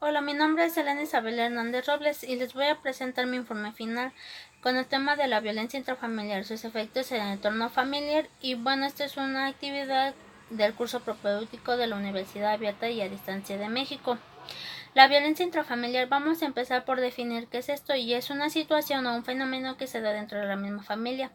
Hola, mi nombre es Elena Isabel Hernández Robles y les voy a presentar mi informe final con el tema de la violencia intrafamiliar, sus efectos en el entorno familiar. Y bueno, esta es una actividad del curso propedéutico de la Universidad Abierta y a Distancia de México. La violencia intrafamiliar, vamos a empezar por definir qué es esto, y es una situación o un fenómeno que se da dentro de la misma familia.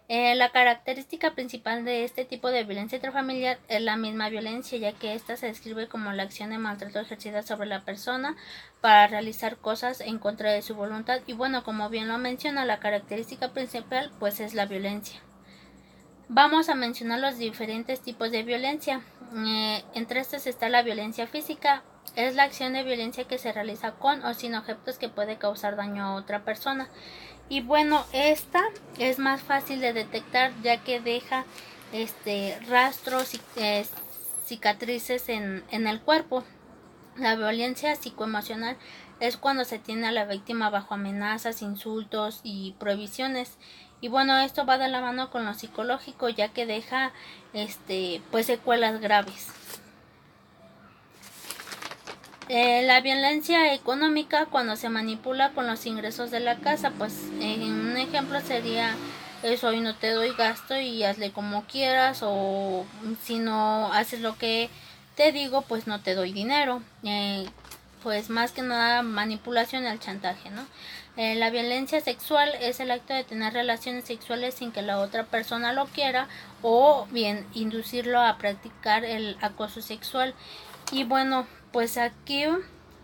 La característica principal de este tipo de violencia intrafamiliar es la misma violencia, ya que esta se describe como la acción de maltrato ejercida sobre la persona para realizar cosas en contra de su voluntad. Y bueno, como bien lo menciona, la característica principal pues es la violencia. Vamos a mencionar los diferentes tipos de violencia. Entre estos está la violencia física. Es la acción de violencia que se realiza con o sin objetos que puede causar daño a otra persona. Y bueno, esta es más fácil de detectar, ya que deja rastros y cicatrices en el cuerpo. La violencia psicoemocional es cuando se tiene a la víctima bajo amenazas, insultos y prohibiciones. Y bueno, esto va de la mano con lo psicológico, ya que deja pues secuelas graves. La violencia económica, cuando se manipula con los ingresos de la casa, pues un ejemplo sería eso: hoy no te doy gasto y hazle como quieras, o si no haces lo que te digo, pues no te doy dinero. Pues más que nada manipulación al chantaje, ¿no? La violencia sexual es el acto de tener relaciones sexuales sin que la otra persona lo quiera, o bien inducirlo a practicar el acoso sexual. Y bueno, pues aquí,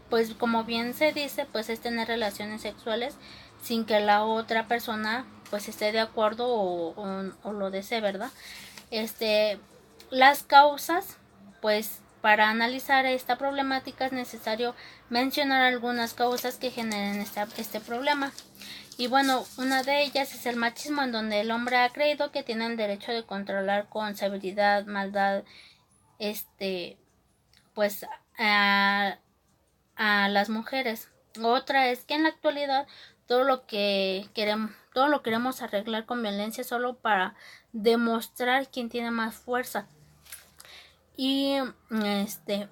pues como bien se dice, pues es tener relaciones sexuales sin que la otra persona pues esté de acuerdo o lo desee, ¿verdad? Las causas, pues para analizar esta problemática es necesario mencionar algunas causas que generen este problema. Y bueno, una de ellas es el machismo, en donde el hombre ha creído que tiene el derecho de controlar con severidad, maldad, pues a las mujeres. Otra es que en la actualidad todo lo queremos arreglar con violencia solo para demostrar quién tiene más fuerza. Y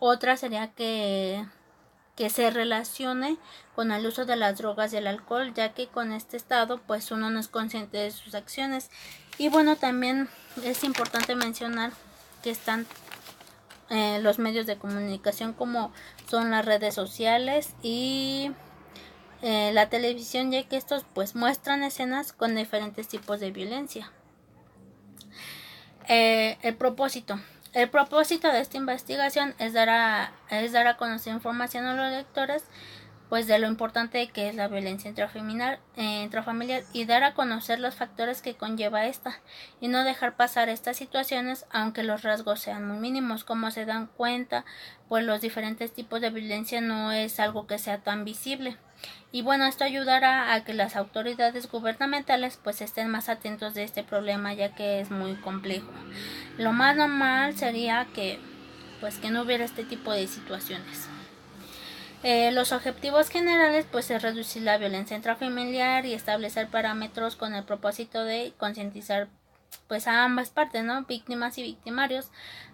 otra sería que se relacione con el uso de las drogas y el alcohol, ya que con este estado pues uno no es consciente de sus acciones. Y bueno, también es importante mencionar que están los medios de comunicación, como son las redes sociales y la televisión, ya que estos pues muestran escenas con diferentes tipos de violencia. El propósito. El propósito de esta investigación es dar a conocer información a los lectores pues de lo importante que es la violencia intrafamiliar, y dar a conocer los factores que conlleva esta, y no dejar pasar estas situaciones aunque los rasgos sean muy mínimos. Como se dan cuenta, pues los diferentes tipos de violencia no es algo que sea tan visible. Y bueno, esto ayudará a que las autoridades gubernamentales pues estén más atentos de este problema, ya que es muy complejo. Lo más normal sería que no hubiera este tipo de situaciones. Los objetivos generales pues es reducir la violencia intrafamiliar y establecer parámetros con el propósito de concientizar pues a ambas partes, ¿no? Víctimas y victimarios,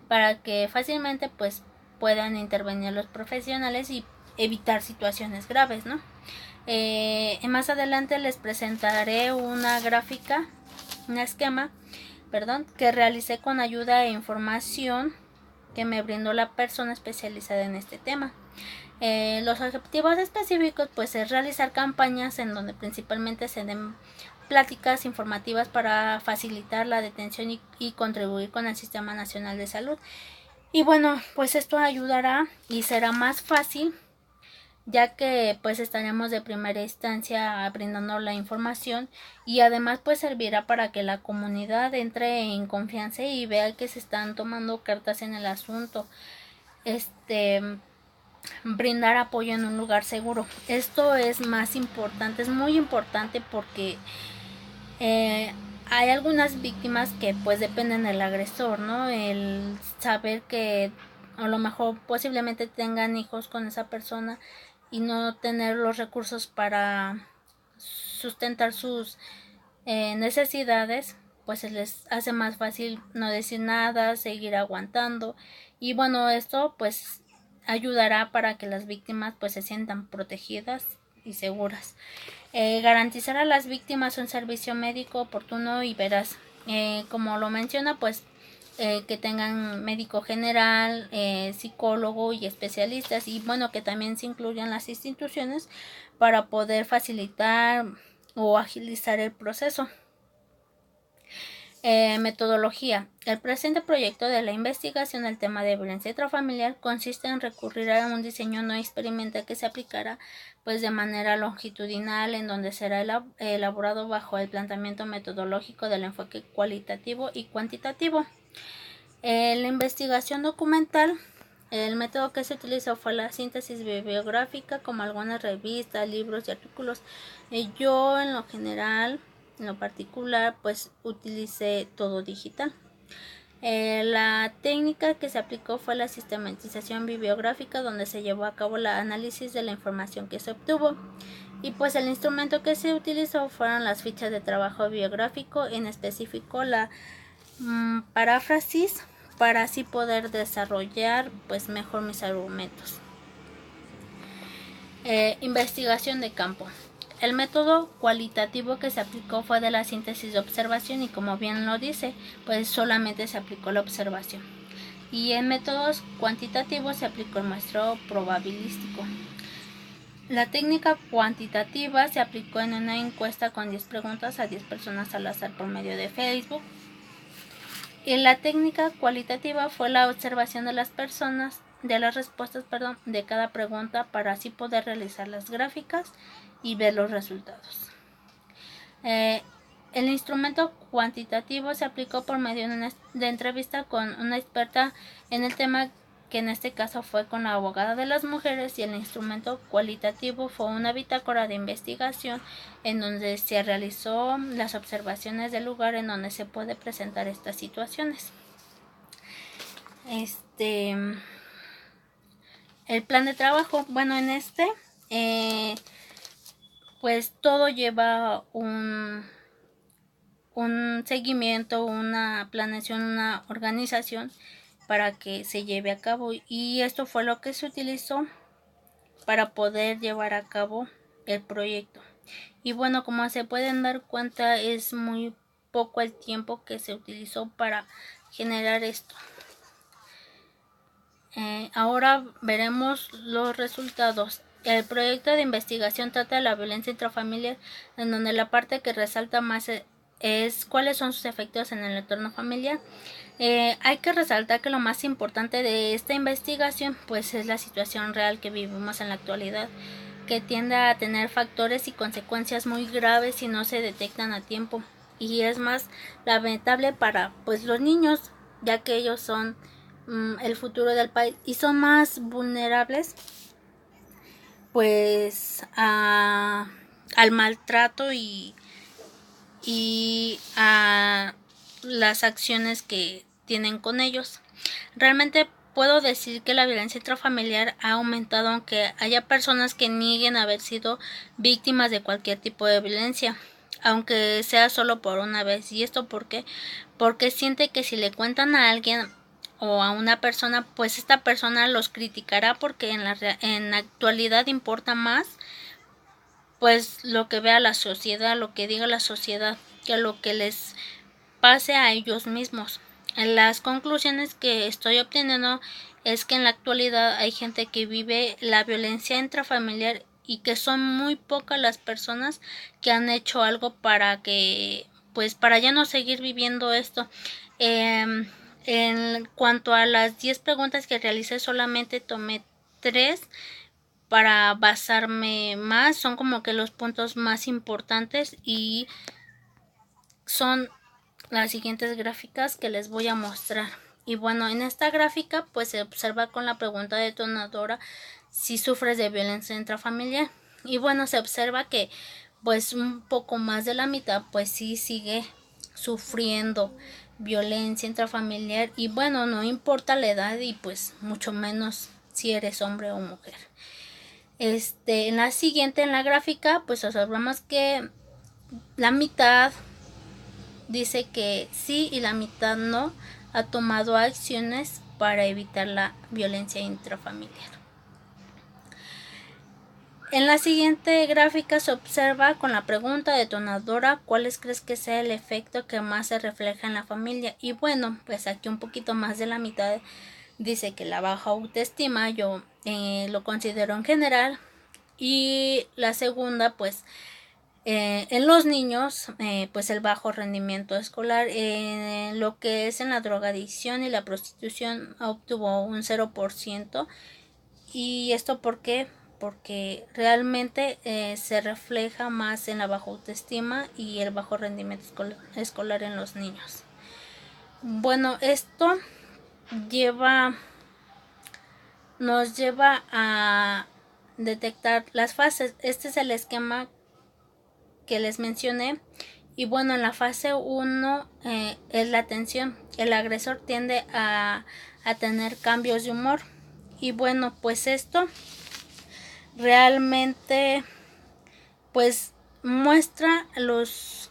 para que fácilmente pues puedan intervenir los profesionales y evitar situaciones graves, ¿no? Más adelante les presentaré una gráfica, un esquema, que realicé con ayuda e información que me brindó la persona especializada en este tema. Los objetivos específicos pues es realizar campañas en donde principalmente se den pláticas informativas para facilitar la detención y contribuir con el Sistema Nacional de Salud. Y bueno, pues esto ayudará y será más fácil, ya que pues estaremos de primera instancia brindando la información, y además pues servirá para que la comunidad entre en confianza y vea que se están tomando cartas en el asunto. Brindar apoyo en un lugar seguro. Esto es más importante, es muy importante, porque hay algunas víctimas que pues dependen del agresor, ¿no? El saber que a lo mejor posiblemente tengan hijos con esa persona y no tener los recursos para sustentar sus necesidades, pues se les hace más fácil no decir nada, seguir aguantando. Y bueno, esto pues ayudará para que las víctimas pues se sientan protegidas y seguras. Garantizar a las víctimas un servicio médico oportuno y veraz. Como lo menciona, pues que tengan médico general, psicólogo y especialistas, y bueno, que también se incluyan las instituciones para poder facilitar o agilizar el proceso. Metodología. El presente proyecto de la investigación del tema de violencia intrafamiliar consiste en recurrir a un diseño no experimental que se aplicará pues de manera longitudinal, en donde será elaborado bajo el planteamiento metodológico del enfoque cualitativo y cuantitativo. La investigación documental, el método que se utilizó fue la síntesis bibliográfica, como algunas revistas, libros y artículos. Yo en lo general, en lo particular, pues utilicé todo digital. La técnica que se aplicó fue la sistematización bibliográfica, donde se llevó a cabo el análisis de la información que se obtuvo. Y pues el instrumento que se utilizó fueron las fichas de trabajo biográfico, en específico la paráfrasis, para así poder desarrollar pues mejor mis argumentos. Investigación de campo. El método cualitativo que se aplicó fue de la síntesis de observación, y como bien lo dice, pues solamente se aplicó la observación. Y en métodos cuantitativos se aplicó el muestreo probabilístico. La técnica cuantitativa se aplicó en una encuesta con 10 preguntas a 10 personas al azar por medio de Facebook. Y la técnica cualitativa fue la observación de las respuestas de cada pregunta, para así poder realizar las gráficas y ver los resultados. El instrumento cuantitativo se aplicó por medio de entrevista con una experta en el tema, que en este caso fue con la abogada de las mujeres, y el instrumento cualitativo fue una bitácora de investigación en donde se realizó las observaciones del lugar en donde se puede presentar estas situaciones. El plan de trabajo, bueno, en pues todo lleva un seguimiento, una planeación, una organización para que se lleve a cabo, y esto fue lo que se utilizó para poder llevar a cabo el proyecto. Y bueno, como se pueden dar cuenta, es muy poco el tiempo que se utilizó para generar esto. Ahora veremos los resultados. El proyecto de investigación trata de la violencia intrafamiliar, en donde la parte que resalta más es cuáles son sus efectos en el entorno familiar. Hay que resaltar que lo más importante de esta investigación pues es la situación real que vivimos en la actualidad, que tiende a tener factores y consecuencias muy graves si no se detectan a tiempo, y es más lamentable para pues los niños, ya que ellos son el futuro del país y son más vulnerables pues al maltrato y a las acciones que tienen con ellos. Realmente puedo decir que la violencia intrafamiliar ha aumentado, aunque haya personas que nieguen haber sido víctimas de cualquier tipo de violencia, aunque sea solo por una vez. ¿Y esto por qué? Porque siente que si le cuentan a alguien o a una persona, pues esta persona los criticará, porque en la actualidad importa más pues lo que vea la sociedad, lo que diga la sociedad, que lo que les pase a ellos mismos. En las conclusiones que estoy obteniendo es que en la actualidad hay gente que vive la violencia intrafamiliar, y que son muy pocas las personas que han hecho algo para ya no seguir viviendo esto. En cuanto a las 10 preguntas que realicé, solamente tomé 3 para basarme más, son como que los puntos más importantes, y son las siguientes gráficas que les voy a mostrar. Y bueno, en esta gráfica pues se observa con la pregunta detonadora si sufres de violencia intrafamiliar, y bueno, se observa que pues un poco más de la mitad pues sí sigue sufriendo violencia intrafamiliar, y bueno, no importa la edad, y pues mucho menos si eres hombre o mujer. En la siguiente, en la gráfica, pues observamos que la mitad dice que sí y la mitad no ha tomado acciones para evitar la violencia intrafamiliar. En la siguiente gráfica se observa con la pregunta detonadora ¿cuáles crees que sea el efecto que más se refleja en la familia? Y bueno, pues aquí un poquito más de la mitad dice que la baja autoestima yo lo considero en general, y la segunda pues en los niños pues el bajo rendimiento escolar. Lo que es en la drogadicción y la prostitución obtuvo un 0%. ¿Y esto por qué? Porque realmente se refleja más en la baja autoestima y el bajo rendimiento escolar en los niños. Bueno, esto nos lleva a detectar las fases. Este es el esquema que les mencioné. Y bueno, en la fase 1 es la tensión. El agresor tiende a tener cambios de humor. Y bueno, pues esto realmente pues muestra los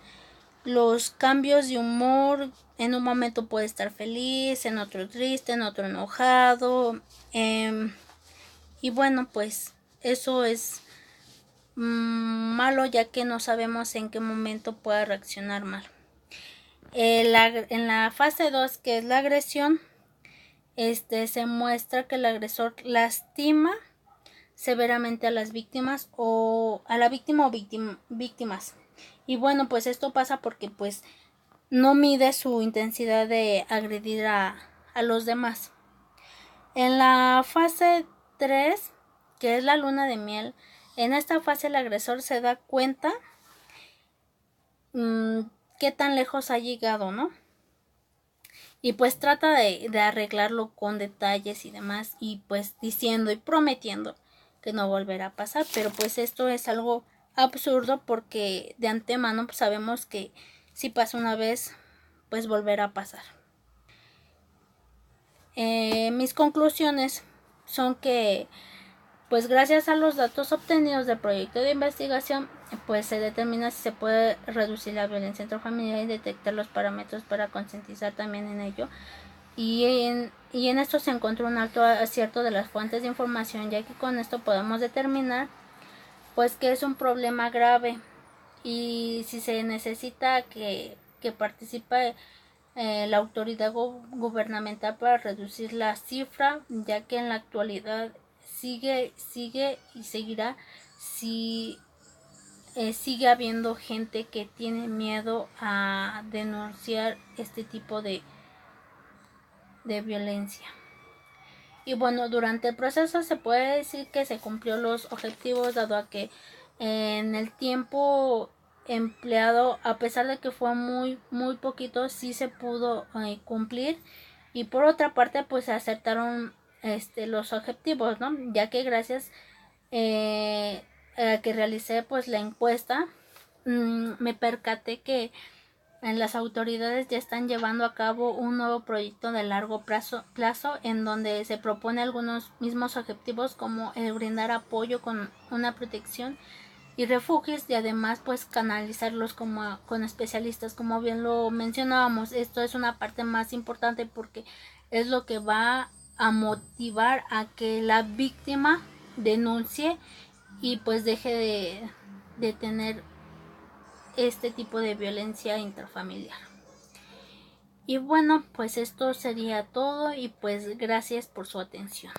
cambios de humor. En un momento puede estar feliz, en otro triste, en otro enojado. Y bueno, pues eso es malo, ya que no sabemos en qué momento pueda reaccionar mal. En la fase 2, que es la agresión, se muestra que el agresor lastima severamente a las víctimas o a la víctima o víctimas. Y bueno, pues esto pasa porque pues no mide su intensidad de agredir a los demás. En la fase 3, que es la luna de miel, en esta fase el agresor se da cuenta qué tan lejos ha llegado, ¿no? Y pues trata de arreglarlo con detalles y demás, y pues diciendo y prometiendo que no volverá a pasar. Pero pues esto es algo absurdo, porque de antemano pues sabemos que si pasa una vez pues volverá a pasar. Mis conclusiones son que pues gracias a los datos obtenidos del proyecto de investigación pues se determina si se puede reducir la violencia intrafamiliar y detectar los parámetros para concientizar también en ello. Y en esto se encontró un alto acierto de las fuentes de información, ya que con esto podemos determinar pues que es un problema grave, y si se necesita que participe la autoridad gubernamental para reducir la cifra, ya que en la actualidad sigue y seguirá si sigue habiendo gente que tiene miedo a denunciar este tipo de violencia. Y bueno, durante el proceso se puede decir que se cumplió los objetivos, dado a que en el tiempo empleado, a pesar de que fue muy poquito, sí se pudo cumplir. Y por otra parte pues se acertaron los objetivos, ¿no? Ya que gracias a que realicé pues la encuesta, me percaté que las autoridades ya están llevando a cabo un nuevo proyecto de largo plazo en donde se propone algunos mismos objetivos, como el brindar apoyo con una protección y refugios, y además pues canalizarlos con especialistas. Como bien lo mencionábamos, esto es una parte más importante porque es lo que va a motivar a que la víctima denuncie y pues deje de tener este tipo de violencia intrafamiliar. Y bueno, pues esto sería todo, y pues gracias por su atención.